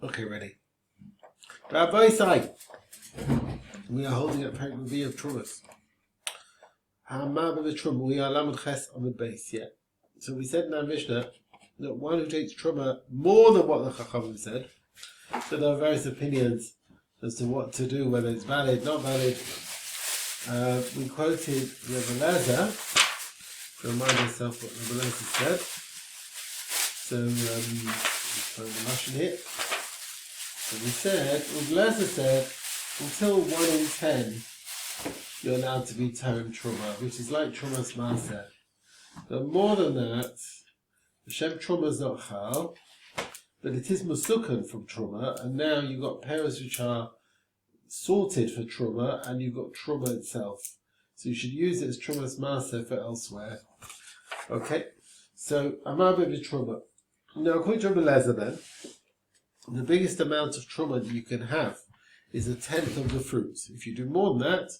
Okay, ready. Rabbi Sai, we are holding up a review of Trumas. We are Lamed Ches on the base, yeah. So we said in our Mishnah that one who takes Truma more than what the Chachamim said, so there are various opinions as to what to do, whether it's valid, not valid. We quoted Rebbe Lezer to remind ourselves what Rebbe Lezer said. So, let's find the Lashon here. So we said, Rebbe Lezer said, until 1 in 10, you're allowed to be Terem Truma, which is like Trumas Masechet. But more than that, Hashem Truma is not Chal, but it is Musukan from Truma, and now you've got pairs which are sorted for Truma, and you've got Truma itself. So you should use it as Trumas Masechet for elsewhere. Okay? So, Amar B'Vi Truma. Now, according to Rebbe Lezer then, the biggest amount of Truma that you can have is 1/10 of the fruit. If you do more than that,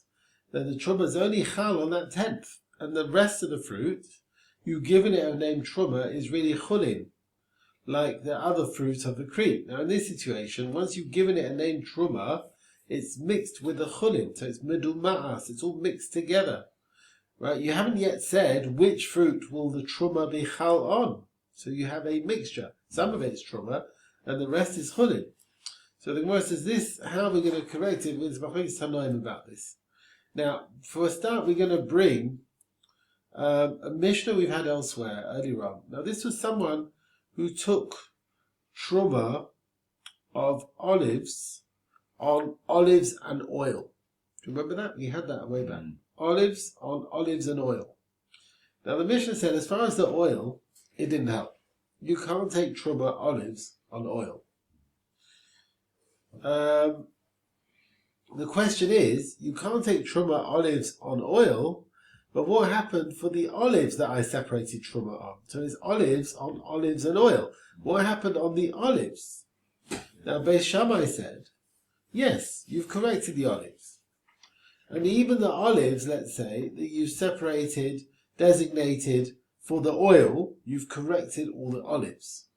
then the Truma is only Chal on that 10th. And the rest of the fruit, you've given it a name Truma, is really Chulin, like the other fruit of the cream. Now in this situation, once you've given it a name Truma, it's mixed with the Chulin, so it's Meduma'as, it's all mixed together. Right? You haven't yet said which fruit will the Truma be Chal on. So you have a mixture. Some of it is Truma, and the rest is Chulin. So the Gemara says this, how are we going to correct it? With Machlokes Tanoim about this. Now, for a start, we're going to bring a Mishnah we've had elsewhere earlier on. Now, this was someone who took Truma of olives on olives and oil. Do you remember that? We had that way back. Olives on olives and oil. Now, the Mishnah said, as far as the oil, it didn't help. You can't take Truma olives on oil. The question is, you can't take Truma olives on oil, but what happened for the olives that I separated Truma on? So it's olives on olives and oil. What happened on the olives? Now Beis Shammai said, yes, you've corrected the olives. And even the olives, let's say, that you've separated, designated for the oil, you've corrected all the olives.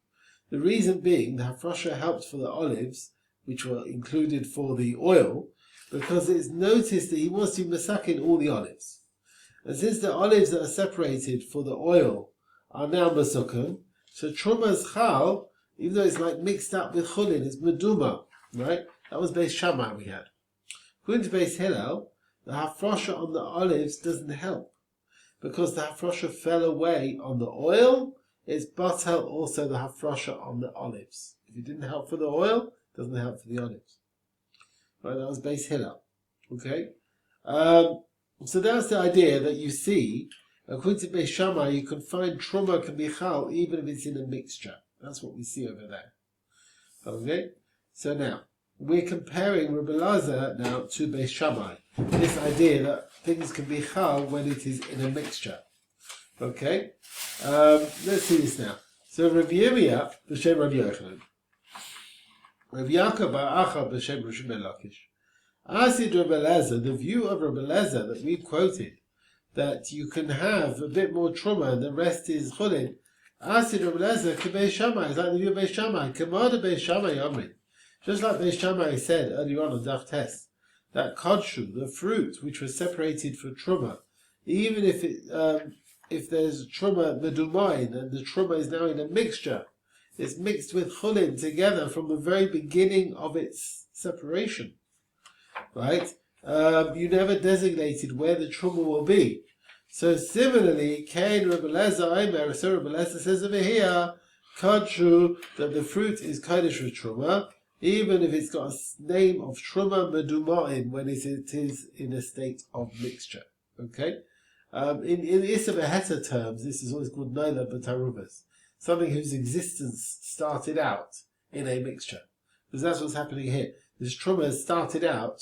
The reason being, the Hafrasha helped for the olives, which were included for the oil, because it's noticed that he wants to masakin all the olives. And since the olives that are separated for the oil are now masakin, so Truma's chal, even though it's like mixed up with chulin, it's meduma, right? That was Beis Shammai we had. According to Beis Hillel, the hafrosha on the olives doesn't help, because the hafrosha fell away on the oil. It's batel also the hafrosha on the olives. If it didn't help for the oil, it doesn't help for the olives. Right, that was Beis Hillel. Okay? So that's the idea that you see, according to Beis Shammai, you can find Truma can be Chal even if it's in a mixture. That's what we see over there. Okay? So now, we're comparing Rebbe Lezer now to Beis Shammai. This idea that things can be Chal when it is in a mixture. Okay? Let's see this now. So Rav Yirmiyah, b'shem Rav Yochanan. Rav Yaakov bar Acha b'shem Rosh Lakish. Asid Rebbe Lezer, the view of Rebbe Lezer that we quoted, that you can have a bit more Truma and the rest is Chulin. Asid Rebbe Lezer k'Beis Shammai, is like the view of Beis Shammai. Kamada Beis Shammai Yomri. Just like Beis Shammai said earlier on Daf Tes, that Kodshu, the fruit which was separated for Truma, even if there's Truma Medumain and the Truma is now in a mixture, it's mixed with Chulin together from the very beginning of its separation. Right? You never designated where the Truma will be. So similarly, Kain Rebbe Lezer Aimer, so Rebbe Lezer says over here, Kodshu, that the fruit is Kodesh with Truma, even if it's got a name of Truma Medumain when it is in a state of mixture. Okay? In Issa Beheta terms, this is always called Nola B'Taruvas, something whose existence started out in a mixture. Because that's what's happening here. This Truma has started out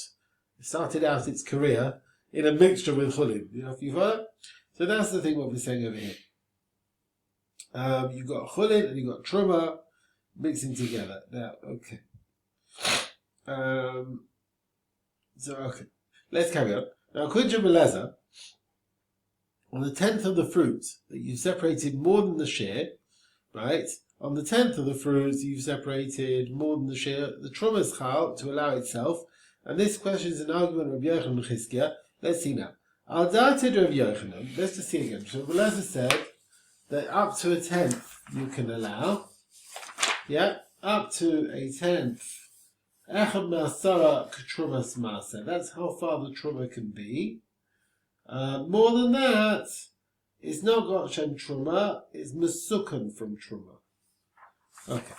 its career in a mixture with Chulin. You know, if you follow? So that's the thing what we're saying over here. You've got Chulin and you've got Truma mixing together. Now, okay. Okay. Let's carry on. Now, according to Rebbe Lezer, on the 10th of the fruit that you separated more than the share, right, on the 10th of the fruit, you've separated more than the share. The truma is chal to allow itself. And this question is an argument of Rabbi Yochanan and Chizkiah. Let's see now. Al Da'atid Rabbi Yochanan, let's just see again. So Rabbi said that up to a 10th you can allow. Yeah, up to a 10th. Echad Ma'asara K'trumas Ma'aseh. That's how far the truma can be. More than that, it's not got Shem Truma, it's Mesukan from Truma. Okay.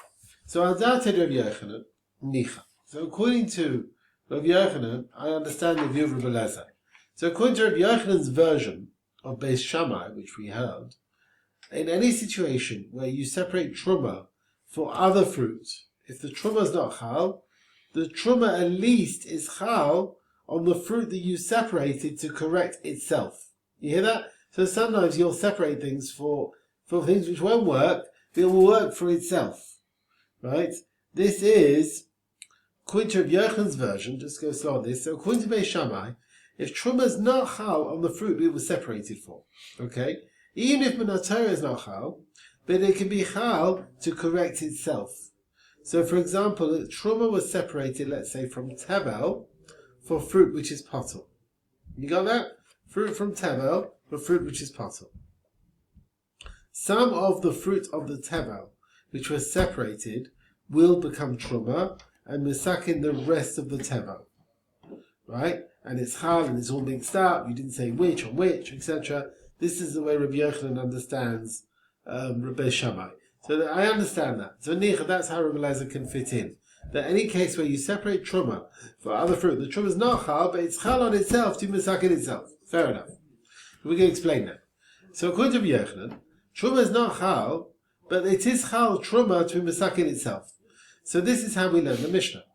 So Al Da'atid Rabbi Yochanan, Nicha. So according to Rabbi Yochanan, I understand the view of Rabbi Elazar. So according to Rabbi Yochanan's version of Beis Shammai, which we heard, in any situation where you separate truma for other fruit, if the truma is not chal, the truma at least is chal on the fruit that you separated to correct itself. You hear that? So sometimes you'll separate things for things which won't work, but it will work for itself. Right? This is according to Rabbi Yochanan's version. Just go slow on this. So according to Beis Shammai, if truma is not chal on the fruit it was separated for, okay, even if Minatara is not chal, but it can be chal to correct itself. So, for example, truma was separated, let's say, from tevel for fruit which is potel. You got that? Fruit from tevel for fruit which is potel. Some of the fruit of the tevel which was separated will become truma and misakin the rest of the tevel, right? And it's chal and it's all mixed up. You didn't say which on which, etc. This is the way Rabbi Yochanan understands Rabbi Shammai. So that I understand that. So Nicha, that's how Rabbi Elazar can fit in. That any case where you separate truma for other fruit, the truma is not chal, but it's chal on itself to misakin itself. Fair enough. We can explain that. So according to Rabbi Yochanan, truma is not chal, but it is chal truma to misakin itself. So this is how we learn the Mishnah.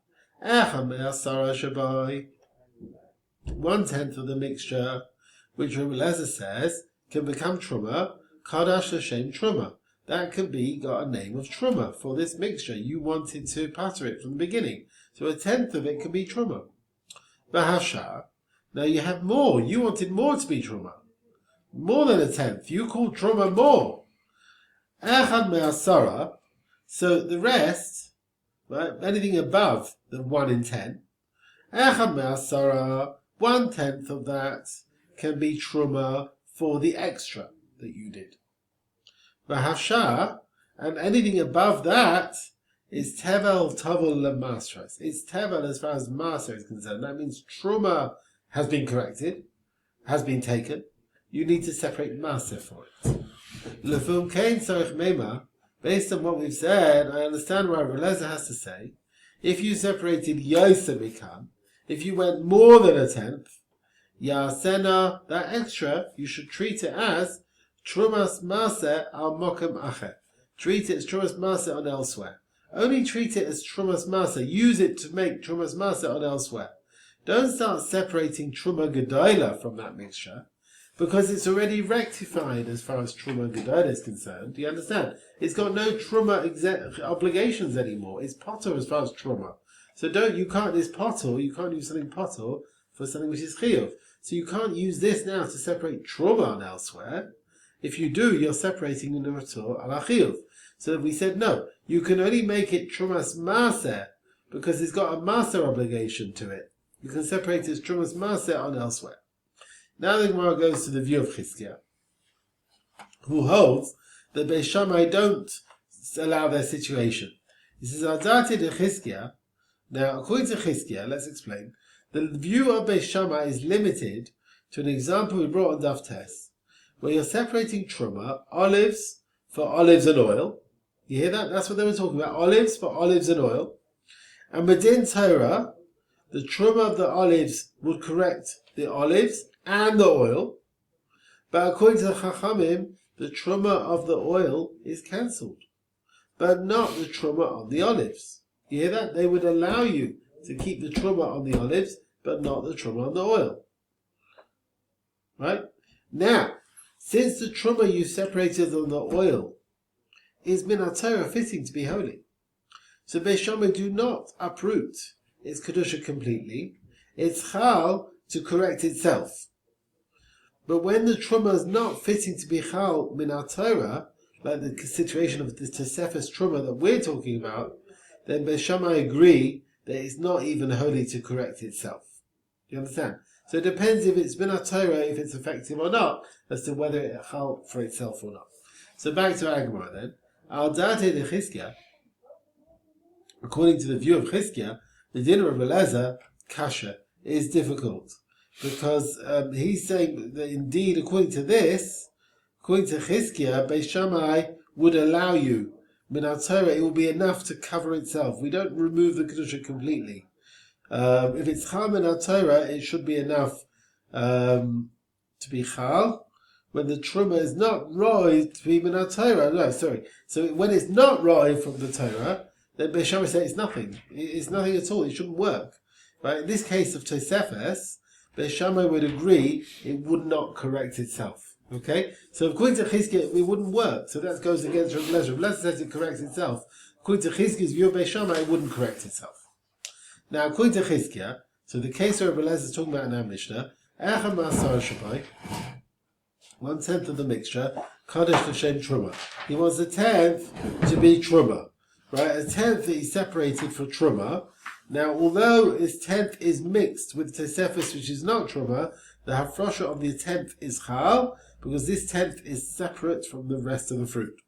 1/10 of the mixture, which Rabbi Elazar says can become truma, kadash l'shem truma. That can be got a name of truma for this mixture. You wanted to patter it from the beginning, so 1/10 of it can be truma. Bahasha. Now you have more. You wanted more to be truma, more than 1/10. You called truma more. Echad me'asara. So the rest, right? Anything above the 1 in 10. Echad me'asara. 1/10 of that can be truma for the extra that you did. V'hafshah, and anything above that is tevel tovel lemasras. It's tevel as far as maser is concerned. That means truma has been corrected, has been taken. You need to separate maser for it. Lefum kein tzarich mema. Based on what we've said, I understand what Rabbi Elazar has to say. If you separated yoser mikan, if you went more than 1/10, Yasena, that extra, you should treat it as Trumas Maser al Mokem Acher. Treat it as Trumas Maser on elsewhere. Only treat it as Trumas Maser. Use it to make Trumas Maser on elsewhere. Don't start separating Truma Gedola from that mixture, because it's already rectified as far as Truma Gedola is concerned. Do you understand? It's got no Truma obligations anymore. It's potter as far as Truma. So you can't use something potter for something which is chiyuv. So you can't use this now to separate truma on elsewhere. If you do, you're separating the nuratur ala chiyuv. So we said no, you can only make it trumas maser because it's got a maser obligation to it. You can separate it as trumas maser on elsewhere. Now the Gemara goes to the view of Chizkiah, who holds that Beis Shammai don't allow their situation. He says, Adati de Chizkiah. Now, according to Chizkiah, let's explain. The view of Beis Shammai is limited to an example we brought on Daf Tes, where you're separating truma, olives for olives and oil. You hear that? That's what they were talking about. Olives for olives and oil. And within Torah, the truma of the olives would correct the olives and the oil. But according to the Chachamim, the truma of the oil is cancelled, but not the truma on the olives. You hear that? They would allow you to keep the truma on the olives, but not the truma on the oil. Right? Now, since the truma you separated on the oil is min HaTorah fitting to be holy, so Beis Shammai do not uproot its kedusha completely. It's chal to correct itself. But when the truma is not fitting to be chal min HaTorah, like the situation of the Tosefes Truma that we're talking about, then Beis Shammai agree that it's not even holy to correct itself. Do you understand? So it depends if it's Min HaTorah, if it's effective or not, as to whether it hal for itself or not. So back to our Gemara then. Al Date de Chizkiah, according to the view of Chizkiah, the din of Eliezer, kasha, is difficult. Because he's saying that indeed, according to Chizkiah, Beis Shammai would allow you, Min HaTorah, it will be enough to cover itself. We don't remove the Kedusha completely. If it's Chal Min HaTorah, it should be enough to be Chal. When the Truma is not Roi to be Min HaTorah, no, sorry. So when it's not Roi from the Torah, then Beis Shammai says it's nothing. It's nothing at all. It shouldn't work. Right? In this case of Tosefes, Beis Shammai would agree it would not correct itself. Okay? So according to Chizkiah, it wouldn't work. So that goes against Rav Lezer. Rav Lezer says it corrects itself. According to Chizkiah's view of Beis Shammai, it wouldn't correct itself. Now, according to Chizkiah, so the case where Rav Lezer is talking about in our Mishnah, 1/10 of the mixture, Kaddish L'Shem Truma. He wants a 10th to be Truma. Right? A 10th that he separated for Truma. Now, although his 10th is mixed with Tosefes, which is not Truma, the Hafrosha of the 10th is Chal, because this 10th is separate from the rest of the fruit.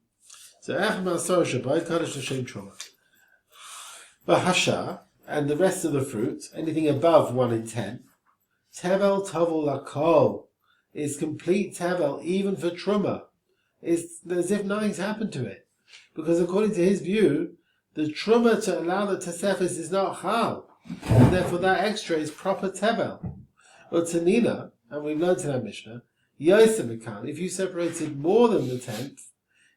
So, Kaddish L'Shem Truma. But Hasha, and the rest of the fruit, anything above 1 in 10, Tevel Tovul Lakol, is complete Tevel, even for Truma. It's as if nothing's happened to it. Because according to his view, the Truma to allow the Tosefes is not Chal. And therefore that extra is proper Tevel. Or Tanina, and we've learned in our Mishnah, Yosemikan, if you separated more than the 10th,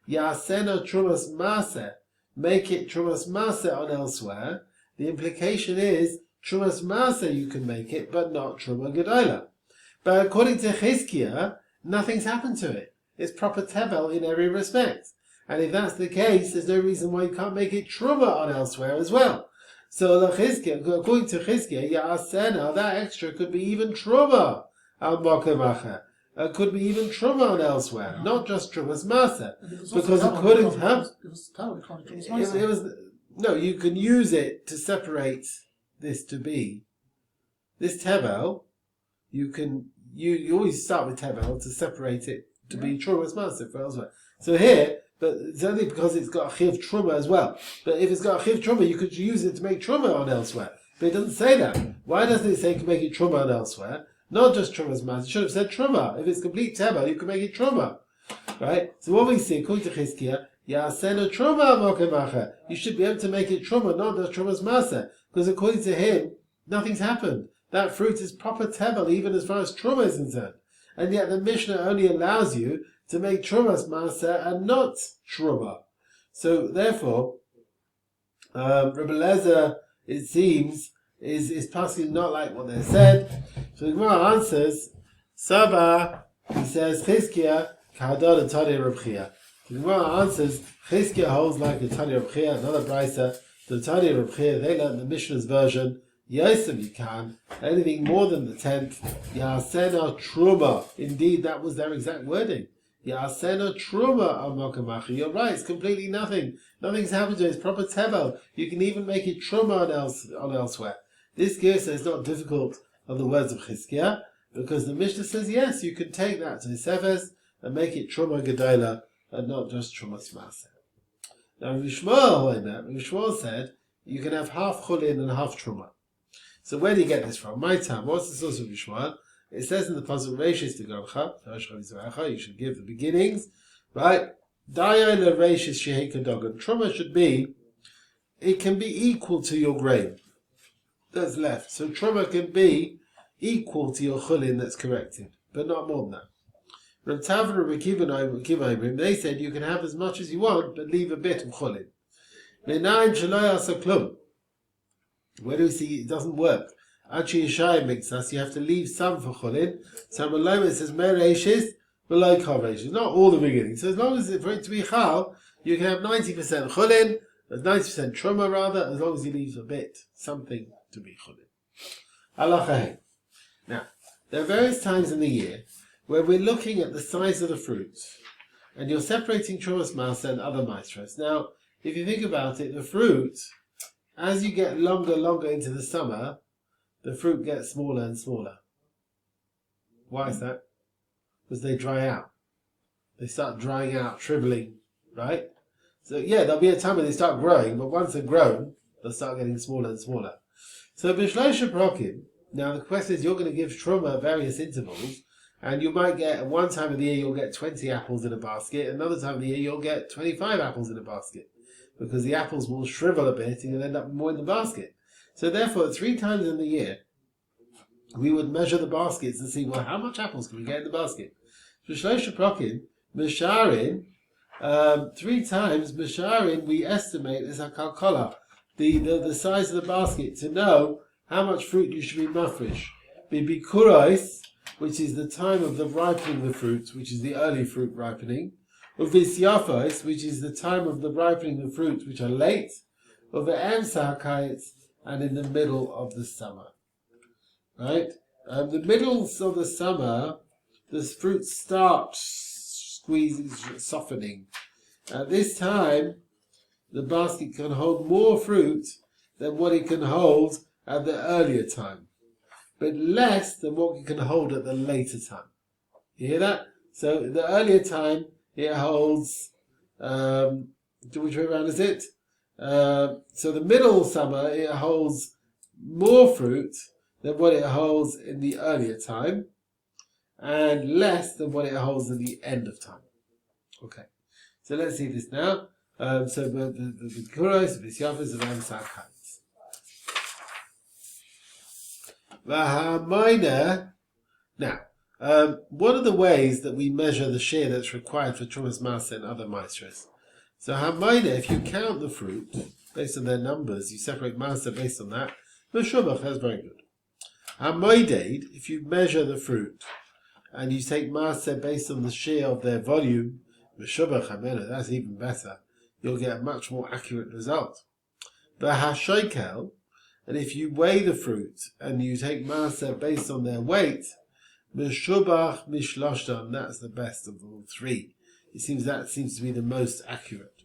Yasena Trumas Maseh, make it Trumas Maseh on elsewhere. The implication is, Trumas Maseh you can make it, but not Truma Gedola. But according to Chizkiah, nothing's happened to it. It's proper Tevel in every respect. And if that's the case, there's no reason why you can't make it Truma on elsewhere as well. So according to Chizkiah, Ya'asena, that extra could be even Truma al Mokemacha. It could be even Truma on elsewhere, not just Trumas Maseh. Because according to it was no, you can use it to separate this to be. This Tevel, you always start with Tevel to separate it to be Trumas Maseh for elsewhere. So here, but it's only because it's got a Chiv Truma as well. But if it's got a Chiv Truma, you could use it to make Truma on elsewhere. But it doesn't say that. Why doesn't it say you can make it Truma on elsewhere? Not just Trumas Maseh. It should have said Truma. If it's complete Tevel, you can make it Truma. Right? So what we see, according to Chizkiah, Ya'asena Truma Mokemacha. You should be able to make it Truma, not just Trumas Maseh. Because according to him, nothing's happened. That fruit is proper Tevel, even as far as Truma is concerned. And yet the Mishnah only allows you to make Trumas Maseh and not Truma. So therefore, Rabbi Lezer, it seems, is possibly not like what they said. So the Gemara answers, Saba, he says, Chizkiah, K'hadad Tani Rav Chia. The Gemara answers, Chizkiah holds like the Tani Rav Chia, another brisa. The Tani Rav Chia, they learned the Mishnah's version. Yosem you can, anything more than the 10th, Ya'asena Truma. Indeed, that was their exact wording. Ya'asena Truma al Mokemacha. You're right, it's completely nothing. Nothing's happened to it, it's proper Tevel. You can even make it Truma on elsewhere. This Gersa is not difficult on the words of Chizkiah, because the Mishnah says, yes, you can take that to Tosefes and make it Truma Gedola, and not just Trumas Maseh. Now, Rav Shmuel said, you can have half Chulin and half Truma. So where do you get this from? My time, what's the source of Rav Shmuel? It says in the Pasuk, Reishis Tegamcha, you should give the beginnings, right? Dayan le Reishis Shehei Kadogan. Truma should be, it can be equal to your grain that's left. So Truma can be equal to your Chulin that's corrected, but not more than that. Rav Tav and Rav Kiva, they said you can have as much as you want, but leave a bit of Chulin. Me'nayin shelo ya'asa klum. Where do we see it doesn't work? Actually, Yishai makes us, you have to leave some for Chulin. So Maloma says, Me'reishis, below Kav not all the beginning. So as long as for it to be Chal, you can have 90% Chulin, 90% Truma rather, as long as you leave a bit, something to be Chulin. Halacha. Now, there are various times in the year where we're looking at the size of the fruits. and you're separating Trumas Maaseh and other maestros. Now, if you think about it, the fruit, as you get longer into the summer, the fruit gets smaller and smaller. Why is that? Because they dry out. They start drying out, shriveling, right? So yeah, there'll be a time when they start growing, but once they're grown, they'll start getting smaller and smaller. So B'shloisha Prokim, now the question is, you're going to give Truma at various intervals, and you might get, at one time of the year, you'll get 20 apples in a basket, another time of the year, you'll get 25 apples in a basket, because the apples will shrivel a bit, and you'll end up with more in the basket. So therefore, 3 times in the year, we would measure the baskets and see, well, how much apples can we get in the basket? B'shloisha Prokim, Misharin, 3 times, Misharin, we estimate as a kalkola, the size of the basket, to know how much fruit you should be mafresh. Bikurais, which is the time of the ripening of the fruit, which is the early fruit ripening. Uvisyafos, which is the time of the ripening of the fruit, which are late. Uve'emsahakayitz, and in the middle of the summer. Right? The middle of the summer, the fruit starts squeezing, softening. At this time, the basket can hold more fruit than what it can hold at the earlier time, but less than what it can hold at the later time. You hear that? So the earlier time, it holds, which way around is it? So the middle summer, it holds more fruit than what it holds in the earlier time, and less than what it holds in the end of time. Okay, so let's see this now. So the kuros, the syafas of Amsakats. Now, one of the ways that we measure the share that's required for Trumas Maaseh and other maestros. So Hamaina, if you count the fruit based on their numbers, you separate Maaseh based on that. Meshubach, that's very good. Hamoidaid, if you measure the fruit and you take Maaseh based on the share of their volume, Meshubach Hamena, that's even better. You'll get a much more accurate result. But Hashokel, and if you weigh the fruit and you take Maaseh based on their weight, Meshubach Mishloshdan, that's the best of all 3. That seems to be the most accurate.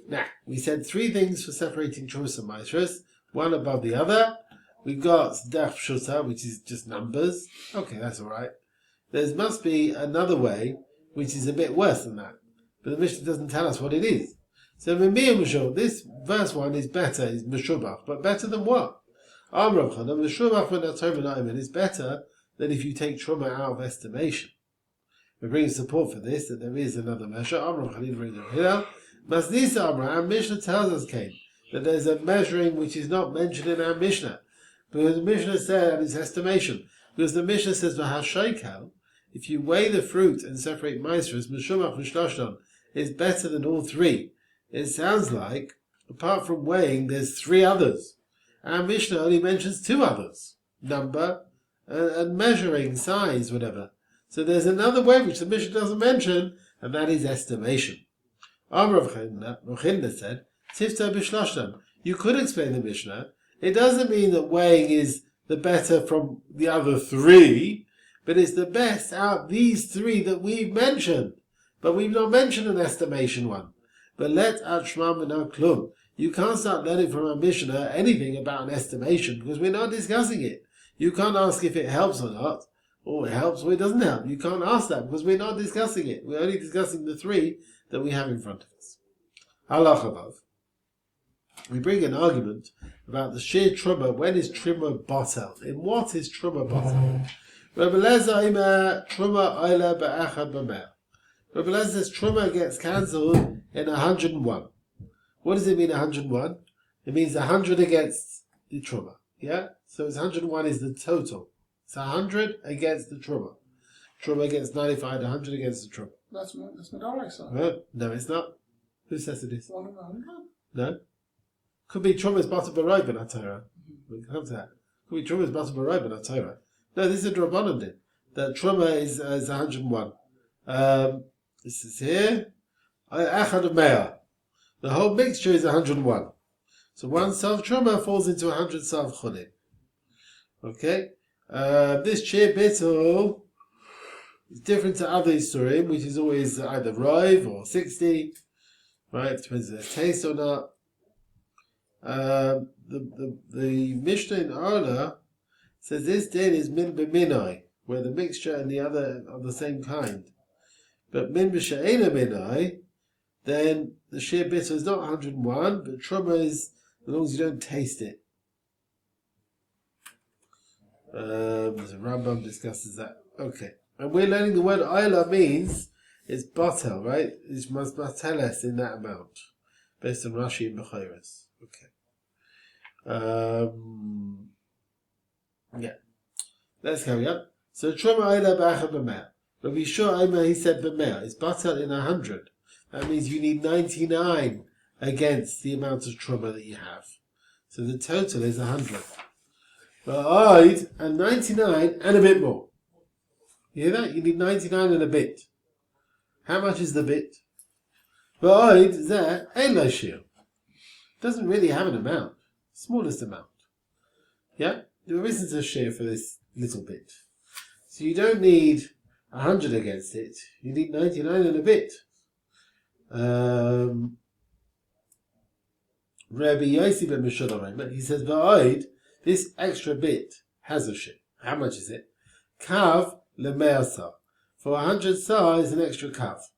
Now, we said 3 things for separating Trumas and Maestros, one above the other. We've got Daf Pshuta, which is just numbers. Okay, that's alright. There must be another way, which is a bit worse than that. But the Mishnah doesn't tell us what it is. So this verse 1 is better, is Meshubach, but better than what? Amrav Chana, Meshubach v'natov is better than if you take Truma out of estimation. We bring support for this, that there is another measure. Amrav Chana, Masnisa Amra, our Mishnah tells us, Cain, that there's a measuring which is not mentioned in our Mishnah. Because the Mishnah said, and it's estimation, because the Mishnah says, V'hashokel, if you weigh the fruit and separate maestros, Meshubach v'shloshdan, is better than all 3. It sounds like, apart from weighing, there's 3 others. Our Mishnah only mentions 2 others. Number, and measuring, size, whatever. So there's another way which the Mishnah doesn't mention, and that is estimation. Amar Rav Chinda said, Tifta b'shloshdan. You could explain the Mishnah. It doesn't mean that weighing is the better from the other 3, but it's the best out these 3 that we've mentioned. But we've not mentioned an estimation one. But let Atshmam v'no klum. You can't start learning from our Mishnah anything about an estimation because we're not discussing it. You can't ask if it helps or not, or it helps or it doesn't help. You can't ask that because we're not discussing it. We're only discussing the 3 that we have in front of us. Halach above. We bring an argument about the sheer truma. When is truma botel? In what is truma botel? Rabbi Lezer ima truma oila be'echad b'meh. Rabbi Lezer says truma gets cancelled in 101. What does it mean 101? It means 100 against the truma. Yeah? So it's 101 is the total. It's 100 against the truma. Truma against 95, 100 against the truma. That's Medarik, sir. No, it's not. Who says it is? 100? No. Could be Truma's Bata Barai Ben HaTorah. We can come to that. Could be Truma's Bata Barai Ben HaTorah. No, this is a Drabanan din. The Truma is 101. This is here. Echad Mea. The whole mixture is 101. So 1 Sav Truma falls into 100 Sav Chulim. Okay? This Chair Bittul It's different to other Isurim, which is always either Rive or 60. Right, depends if there's taste or not. The Mishnah in Arla says this din is min b'minai, where the mixture and the other are the same kind. But min b'she'ena minai, then the sheer bitter is not 101, but truma is as long as you don't taste it. The Rambam discusses that. Okay, and we're learning the word ayla means it's batel, right? It's must bateles in that amount, based on Rashi and Bechayres. Okay. Yeah. Let's carry on. So truma ayla b'achad b'meh. Rabbi Yishua, he said b'meh. It's batel in 100. That means you need 99 against the amount of truma that you have. So the total is 100. But and 99 and a bit more. You hear that? You need 99 and a bit. How much is the bit? But there ain't no shir. Doesn't really have an amount. Smallest amount. Yeah? There isn't a share for this little bit. So you don't need 100 against it. You need 99 and a bit. Rabbi Yossi ben Meshulach, he says, V'oid, this extra bit has a share. How much is it? Kav le'me'ah sar. For 100 sar is an extra kav.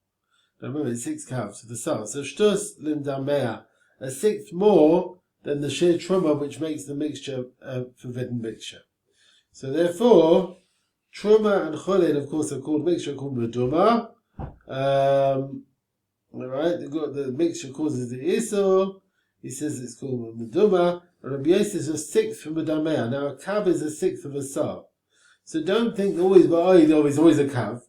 Now remember, it's 6 kavs for the sar. So shtus limdame'ah, a sixth more than the shir truma, which makes the mixture a forbidden mixture. So therefore, truma and cholin, of course, are called mixture called meduma. Alright, the mixture causes the isur. He says it's called meduma. And Rabbi Yossi is a sixth from medamea. Now a kav is a sixth of a sar. So don't think always a kav.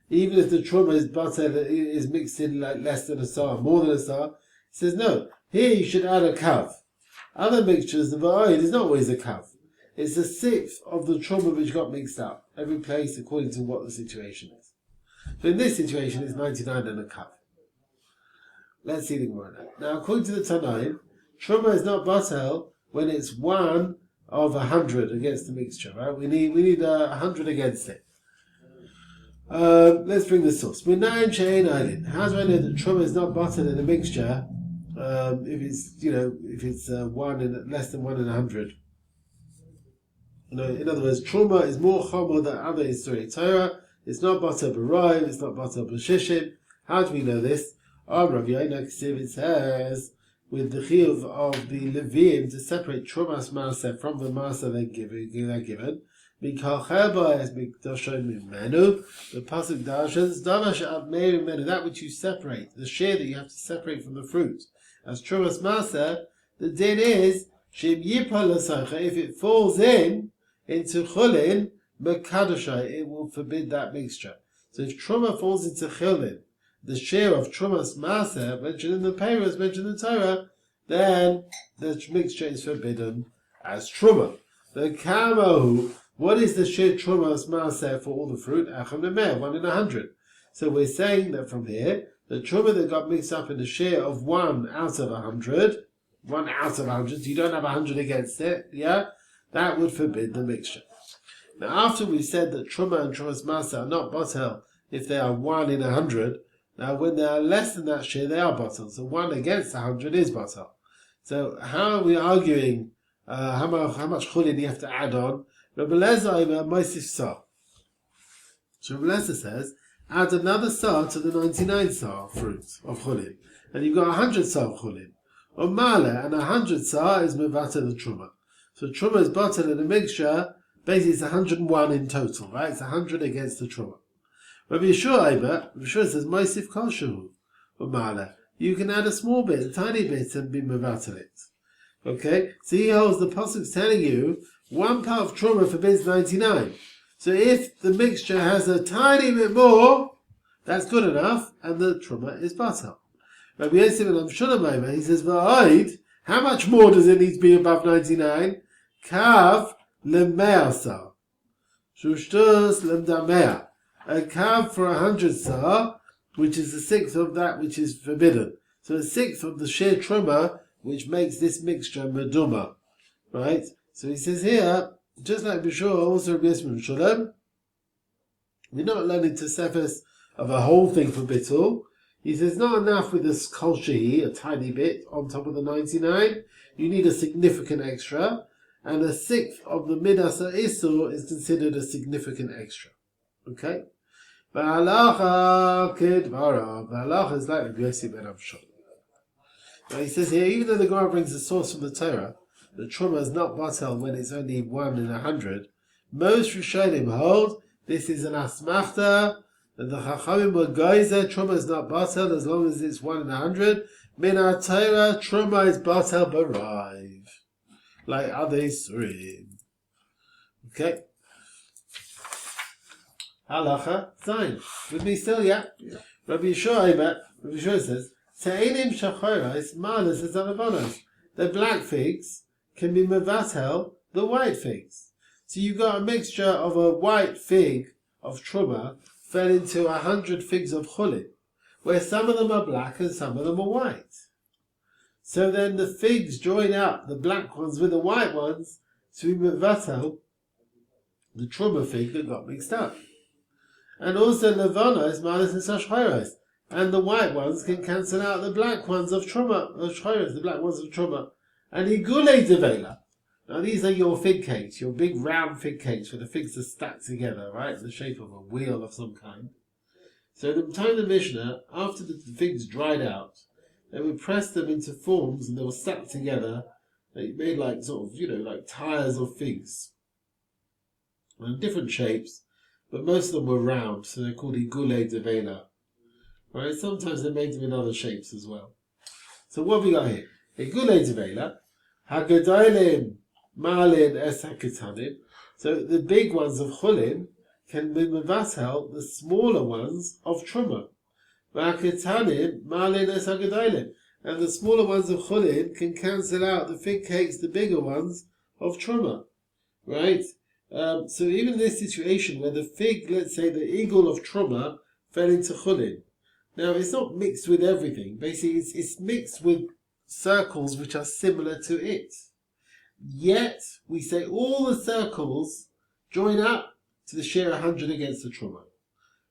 Even if the truma is butter is mixed in like less than a sar, more than a sar. He says no. Here you should add a kav. Other mixtures, the va'oid is not always a kav. It's a sixth of the truma which got mixed up. Every place according to what the situation is. So in this situation, it's 99 and a kav. Let's see the Gemara now. Now, according to the Tanaim, truma is not batel when it's 1 of 100 against the mixture. Right? We need 100 against it. Let's bring the source. How do I know that truma is not batel in a mixture? If it's 1 and less than 1 in 100. In other words, truma is more chomer than other Isuri Torah. It's not batel b'rayim. It's not batel b'shishim. How do we know this? Rav Yoina it says with the chiyuv of the Levim to separate trumas maaseh from the maaseh they're given. The pasuk dashes that which you separate, the share that you have to separate from the fruit. As trumas maaseh, the din is shim yipal if it falls into chulin mekadashai, it will forbid that mixture. So if truma falls into chulin, the share of trumas maaseh mentioned in the Peiros, mentioned in the Torah, then the mixture is forbidden as truma. The kamahu, what is the share trumas maaseh for all the fruit? Acham le'meh, 1 in 100. So we're saying that from here, the truma that got mixed up in the share of 1 out of 100, 1 out of 100, so you don't have 100 against it, yeah? That would forbid the mixture. Now after we've said that truma and trumas maaseh are not batel if they are 1 in 100, now, when they are less than that share, they are batel. So 1 against 100 is batel. So how are we arguing how much chulin you have to add on? Rabbi Lezer Mosif Sar. So Rabbi Lezer says, add another sar to the 99 sar fruit of chulin. And you've got 100 sar of chulin. Or male, and 100 sar is mevata the truma. So truma is batel in a mixture, basically it's 101 in total, right? It's 100 against the truma. Rabbi Yeshua says, Mosif Koshu, Mala. You can add a small bit, a tiny bit, and be mevatel it. Okay? So he holds the pasuk's telling you, 1 part of truma forbids 99. So if the mixture has a tiny bit more, that's good enough, and the truma is batel. Rabbi Yosef and Amshulam, he says, V'oid, how much more does it need to be above 99? Kav le'me'ah sar. Shushtus lemdame'ah. A kav for 100 sar, which is a sixth of that which is forbidden. So a sixth of the share truma, which makes this mixture meduma. Right? So he says here, just like before, also Rabbi Yosef Shalom, We're not learning Tosefos of a whole thing for Bittul. He says not enough with this Kol Shehi, a tiny bit on top of the 99. You need a significant extra, and a sixth of the Midas Isur is considered a significant extra. Okay? V'halacha kedvarav. V'halacha is like Rabbi Yossi ben Avshon. Now he says here, even though the Gemara brings a source from the Torah, the Truma is not batel when it's only 1 in 100. Most Rishonim hold this is an asmachta, and the Chachamim were geyser, Truma is not batel as long as it's 1 in 100. Min ha-Torah, Truma is batel b'raiv, like other Isurim. Okay. Halacha, Zayin. With me still, yeah? Rabbi Yeshua says, Te'enim shachoros, malas as alavanos. The black figs can be mevatel the white figs. So you've got a mixture of a white fig of truma fell into 100 figs of chulin, where some of them are black and some of them are white. So then the figs join up, the black ones with the white ones, to be mevatel the truma fig that got mixed up. And also levanos, malas and shachoros. And the white ones can cancel out the black ones of truma, the black ones of truma. And igule devela. Now these are your fig cakes, your big round fig cakes where the figs are stacked together, right, in the shape of a wheel of some kind. So at the time of the Mishnah, after the figs dried out, they would press them into forms and they were stacked together. They made like sort of, like tires of figs. And different shapes, but most of them were round, so they're called igule devela. Right? Sometimes they made them in other shapes as well. So what have we got here? Igule devela, hagadalim malin es haketanim. So the big ones of chulin can be mevatel the smaller ones of truma. Haketanim malin es hagadalim, and the smaller ones of chulin can cancel out the fig cakes, the bigger ones of truma. Right? So even in this situation where the fig, let's say the eagle of truma fell into chulin. Now, it's not mixed with everything. Basically, it's mixed with circles which are similar to it. Yet, we say all the circles join up to the share 100 against the truma.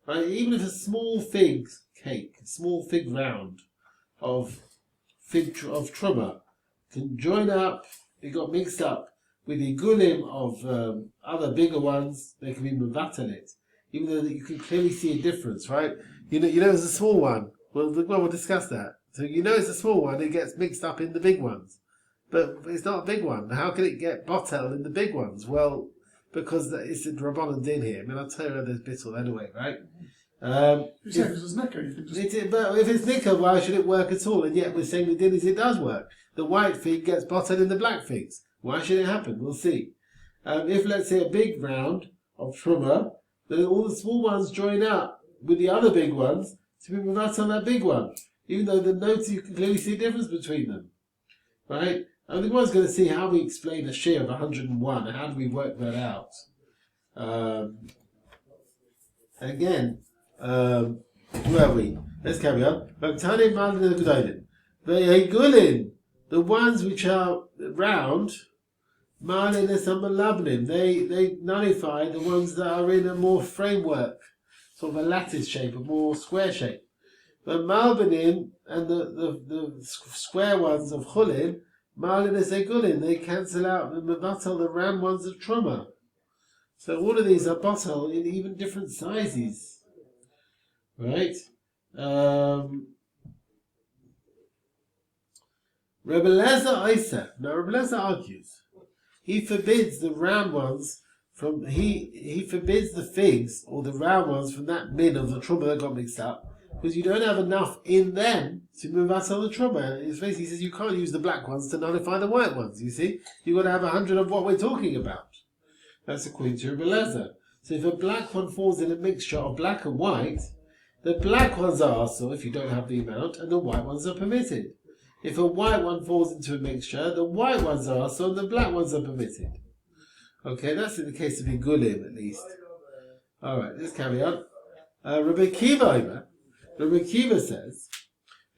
Right? Even if a small fig cake, a small fig round of truma can join up, it got mixed up with the gulim of other bigger ones, they can be mevatel it. Even though you can clearly see a difference, right? You know it's a small one. Well, we'll discuss that. So it's a small one, it gets mixed up in the big ones. But it's not a big one. How can it get botel in the big ones? Well, because it's a Rabbanan din here. I mean, I'll tell you there's bittul anyway, right? You say if it's nicker, you can just... But if it's nicker, why should it work at all? And yet we're saying the din is it does work. The white fig gets botel in the black figs. Why should it happen? We'll see. If, let's say, a big round of truma, then all the small ones join up with the other big ones to be mevatel on that big one. Even though the notes, you can clearly see a difference between them. Right? I think one's going to see how we explain a share of 101 and how do we work that out. Again, where are we? Let's carry on. The ones which are round, they nullify the ones that are in a more framework, sort of a lattice shape, a more square shape. But Malbanim and the square ones of Chulin, Malin is Egulin, they cancel out the Mevatel, the round ones of Truma. So all of these are Batel in even different sizes. Right? Rebbe Lezer Isa. Now Rebbe Lezer argues. He forbids the round ones from, he forbids the figs, or the round ones from that min of the Truma that got mixed up. Because you don't have enough in them to move out on the truma. He says you can't use the black ones to nullify the white ones, you see? You've got to have 100 of what we're talking about. That's according to Rebbe Lezer. So if a black one falls in a mixture of black and white, the black ones are also if you don't have the amount, and the white ones are permitted. If a white one falls into a mixture, the white ones are also, and the black ones are permitted. Okay, that's in the case of Igulim at least. Alright, let's carry on. Rabbi Kiva says,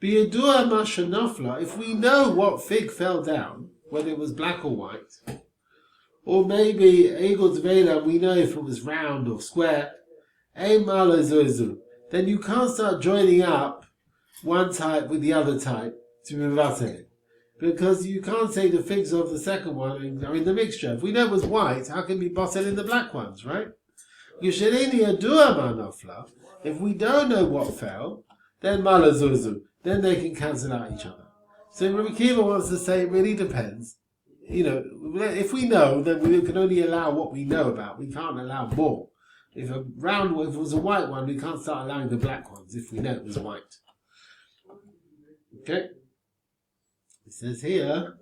B'yadua mashanofla, if we know what fig fell down, whether it was black or white, or maybe Egel Dvela, we know if it was round or square, then you can't start joining up one type with the other type to mevatel it. Because you can't say the figs of the second one are in the mixture. If we know it was white, how can we bottle in the black ones, right? If we don't know what fell, then malazuzu, then they can cancel out each other. So Rabbi Akiva wants to say it really depends. If we know, then we can only allow what we know about. We can't allow more. If it was a white one, we can't start allowing the black ones if we know it was white. Okay? It says here,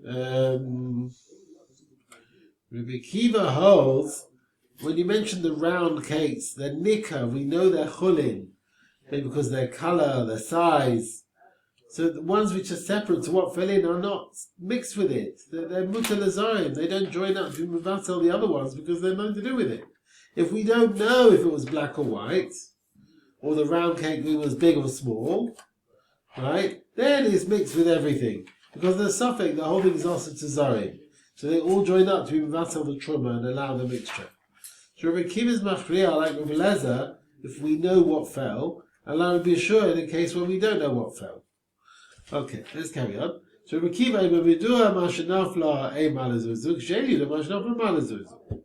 Rabbi Akiva holds, when you mention the round cakes, they're nikah, we know they're chulin, maybe because their colour, their size. So the ones which are separate to what fell in are not mixed with it. They're mutal, they don't join up to mevatel the other ones because they're nothing to do with it. If we don't know if it was black or white, or the round cake was big or small, right, then it's mixed with everything. Because the suffix, the whole thing is also to zarim. So they all join up to mevatel the truma and allow the mixture. So Rabbi Akiva's machriya, like Rabbi Lezer, if we know what fell, allow Rabbi Yeshua in a case where we don't know what fell. Okay, let's carry on. So Rabbi Akiva, Ibabidua, Mashenafla, E Malazuzuk, Sheliuda, Mashenafla, Malazuzuk.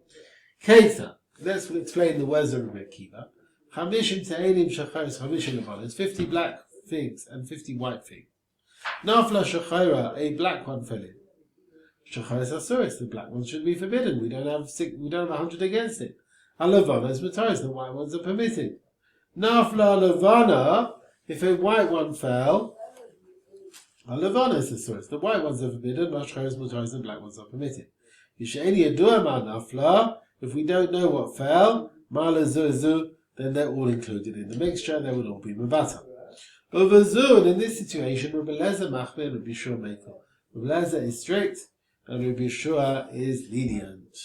Keita, let's explain the words of Rabbi Akiva. Chamishim Te'elim Shachayos, Chamishim Levanos, 50 black figs and 50 white figs. Nafla Shachayra, a black one fell in. Shachayos Asuris, the black ones should be forbidden. We don't have 100 against it. Alavana is Mataris, the white ones are permitted. Nafla Lavana, if a white one fell, Alavana is Asuris, the white ones are forbidden, Mashchayos, Mataris, and black ones are permitted. Yisha'eni Aduama Nafla, if we don't know what fell, Malazuzu, then they're all included in the mixture, they will all be Mabata. Over Zun, in this situation, Rabbi Lezer Machmir and Rabbi Yeshua Mekel. Rabbi Lezer is strict, and Rabbi Yeshua is lenient.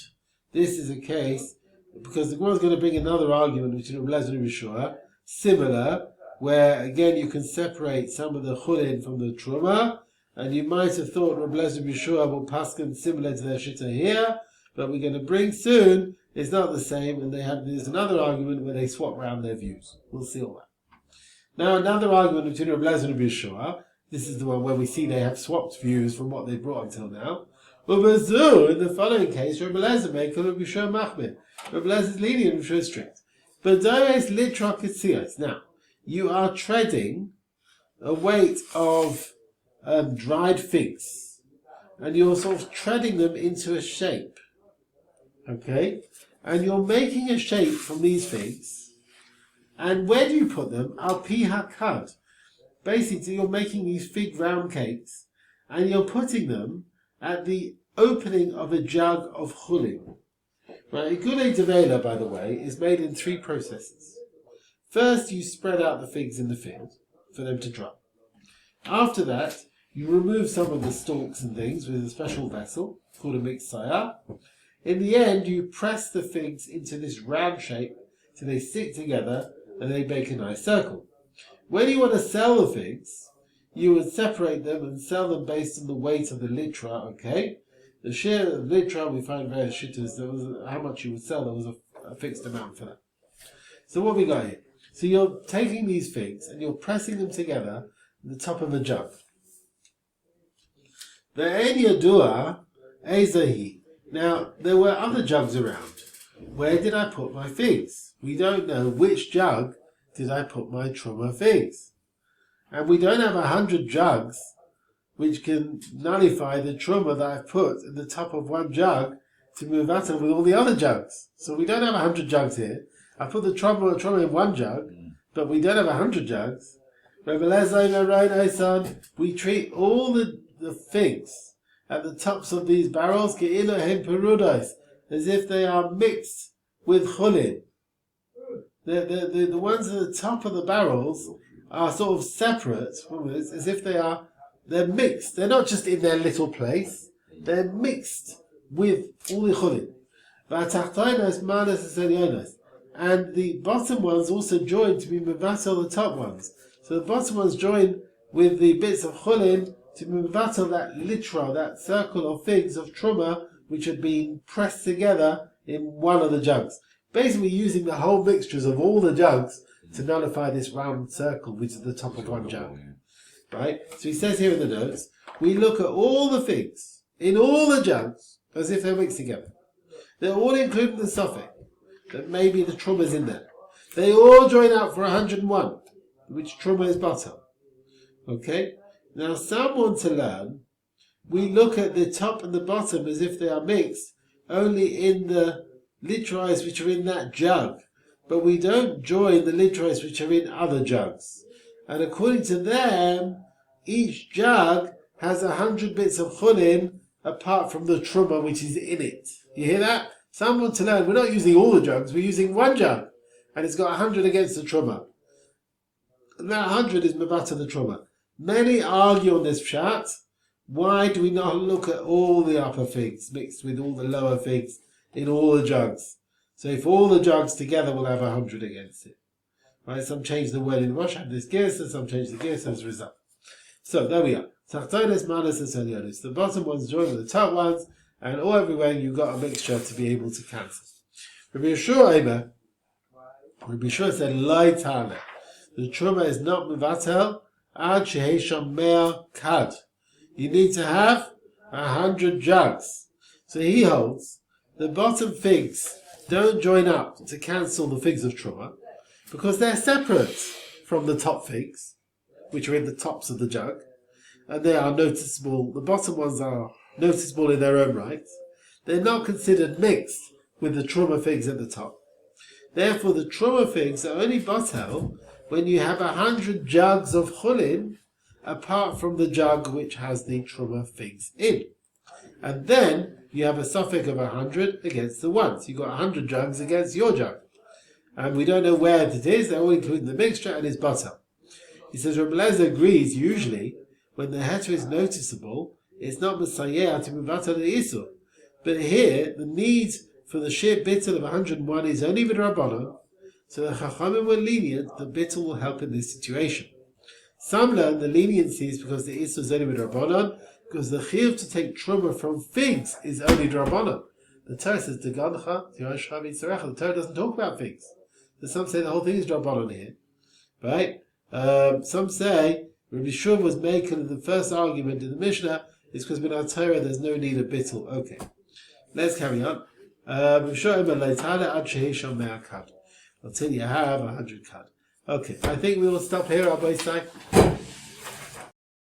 This is a case, because the Gemara is going to bring another argument between Rabbi Lezer and Rabbi Yeshua, similar, where again you can separate some of the chulin from the truma, and you might have thought Rabbi Lezer and Rabbi Yeshua will paskin similar to their shitta here, but we're going to bring soon, it's not the same, and there's another argument where they swap around their views. We'll see all that. Now another argument between Rabbi Lezer and Rabbi Yeshua, this is the one where we see they have swapped views from what they brought until now. In the following case, Rabbi Lezer may call Rabbi Yeshua Machmir. Rabbi Lezer is lenient, Rabbi Yeshua is strict. But Doves litra ketzios. Now, you are treading a weight of dried figs, and you're sort of treading them into a shape. Okay? And you're making a shape from these figs. And where do you put them? Al pi hakad. Basically, you're making these fig round cakes, and you're putting them at the opening of a jug of chulin. Right, a gulei devela, by the way, is made in 3 processes. First, you spread out the figs in the field for them to dry. After that, you remove some of the stalks and things with a special vessel called a mixaya. In the end, you press the figs into this round shape till they stick together and they make a nice circle. When you want to sell the figs, you would separate them and sell them based on the weight of the litra, okay? The share of litra, we find various shittas, there was how much you would sell, there was a fixed amount for that. So what we got here? So you're taking these figs and you're pressing them together at the top of a jug. The ein yadua ezahi. Now, there were other jugs around. Where did I put my figs? We don't know which jug did I put my truma figs. And we don't have 100 jugs which can nullify the truma that I've put at the top of one jug to move out with all the other jugs. So we don't have 100 jugs here. I put the truma in one jug, but we don't have 100 jugs. We treat all the figs at the tops of these barrels as if they are mixed with chulin. The ones at the top of the barrels are sort of separate, as if they're mixed. They're not just in their little place, they're mixed with all the chulin. And the bottom ones also join to be mevatel the top ones. So the bottom ones join with the bits of chulin to mevatel that litra, that circle of figs of truma, which had been pressed together in one of the jugs. basically using the whole mixtures of all the jugs to nullify this round circle, which is the top of one jug. Right? So he says here in the notes, we look at all the figs in all the jugs as if they're mixed together. They're all including the suffix, that maybe the truma is in there. They all join out for 101, which truma is bottom. Okay? Now some want to learn, we look at the top and the bottom as if they are mixed only in the litrais which are in that jug, but we don't join the litrais which are in other jugs. And according to them, each jug has 100 bits of chulin apart from the truma which is in it. You hear that? Some want to learn, we're not using all the jugs, we're using one jug, and it's got 100 against the truma. And that 100 is mevata the truma. Many argue on this pshat. Why do we not look at all the upper figs mixed with all the lower figs in all the jugs? So if all the jugs together will have 100 against it. Right? Some change the word in Rosh, have this gears, and some change the gears as a result. So there we are. Tachtonis, manas, and selionis. The bottom ones join with the top ones, and all everywhere you've got a mixture to be able to cancel. Rabbi Yeshua said, Lai Tana. The truma is not mevatel, ad shehesham mea kad. You need to have 100 jugs. So he holds the bottom figs don't join up to cancel the figs of truma because they're separate from the top figs, which are in the tops of the jug, and they are noticeable. The bottom ones are noticeable in their own right. They're not considered mixed with the truma figs at the top. Therefore, the truma figs are only batel when you have 100 jugs of chulin apart from the jug which has the truma figs in. And then you have a suffix of 100 against the one. So you've got 100 jugs against your jug. And we don't know where it is, they're all including the mixture and it's butter. He says, Rabbi Lezer agrees, usually, when the heter is noticeable, it's not Messiah to move out of the Isur. But here, the need for the sheer bittul of 101 is only with Rabbanon, so the Chachamim were lenient, the bittul will help in this situation. Some learn the leniency is because the Isur is only with Rabbanon, because the chiyuv to take truma from figs is only Rabbanon. The Torah says, Degancha, Yerushalmi Terumot Daf. The Torah doesn't talk about figs. So some say the whole thing is Rabbanon here. Right? Some say, Rabbi Shua was making the first argument in the Mishnah, is because with our Torah there's no need of bittul. Okay. Let's carry on. Until you have 100 kad. Okay, I think we will stop here, Rabbi Sai.